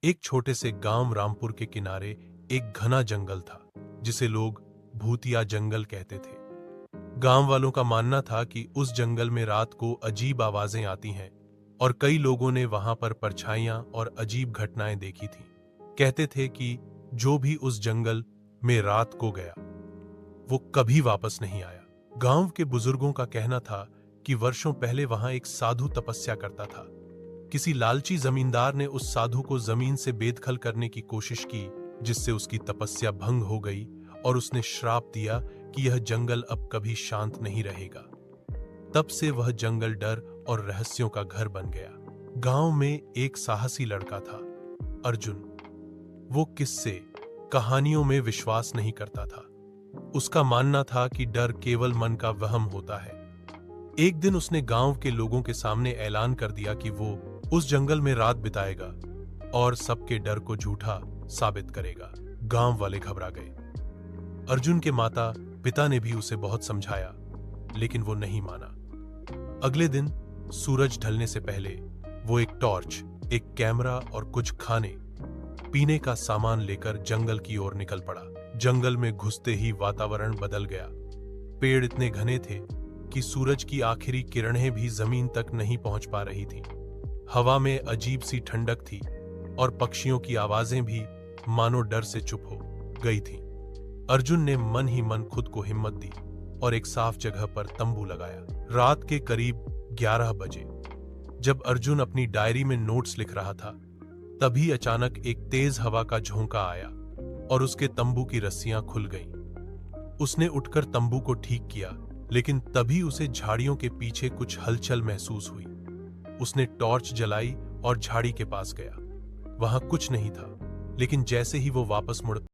एक छोटे से गांव रामपुर के किनारे एक घना जंगल था जिसे लोग भूतिया जंगल कहते थे। गांव वालों का मानना था कि उस जंगल में रात को अजीब आवाजें आती हैं और कई लोगों ने वहां पर परछाइयां और अजीब घटनाएं देखी थीं। कहते थे कि जो भी उस जंगल में रात को गया वो कभी वापस नहीं आया। गांव के बुजुर्गों का कहना था कि वर्षों पहले वहां एक साधु तपस्या करता था। किसी लालची जमींदार ने उस साधु को जमीन से बेदखल करने की कोशिश की, जिससे उसकी तपस्या भंग हो गई और उसने श्राप दिया कि यह जंगल अब कभी शांत नहीं रहेगा। तब से वह जंगल डर और रहस्यों का घर बन गया। गांव में एक साहसी लड़का था, अर्जुन। वो किस्से कहानियों में विश्वास नहीं करता था। उसका मानना था कि डर केवल मन का वहम होता है। एक दिन उसने गांव के लोगों के सामने ऐलान कर दिया कि वो उस जंगल में रात बिताएगा और सबके डर को झूठा साबित करेगा। गांव वाले घबरा गए। अर्जुन के माता पिता ने भी उसे बहुत समझाया, लेकिन वो नहीं माना। अगले दिन सूरज ढलने से पहले वो एक टॉर्च, एक कैमरा और कुछ खाने पीने का सामान लेकर जंगल की ओर निकल पड़ा। जंगल में घुसते ही वातावरण बदल गया। पेड़ इतने घने थे कि सूरज की आखिरी किरणें भी जमीन तक नहीं पहुंच पा रही थीं। हवा में अजीब सी ठंडक थी और पक्षियों की आवाजें भी मानो डर से चुप हो गई थीं। अर्जुन ने मन ही मन खुद को हिम्मत दी और एक साफ जगह पर तंबू लगाया। रात के करीब 11 बजे जब अर्जुन अपनी डायरी में नोट्स लिख रहा था, तभी अचानक एक तेज हवा का झोंका आया और उसके तंबू की रस्सियां खुल गईं। उसने उठकर तंबू को ठीक किया, लेकिन तभी उसे झाड़ियों के पीछे कुछ हलचल महसूस हुई। उसने टॉर्च जलाई और झाड़ी के पास गया। वहां कुछ नहीं था, लेकिन जैसे ही वो वापस मुड़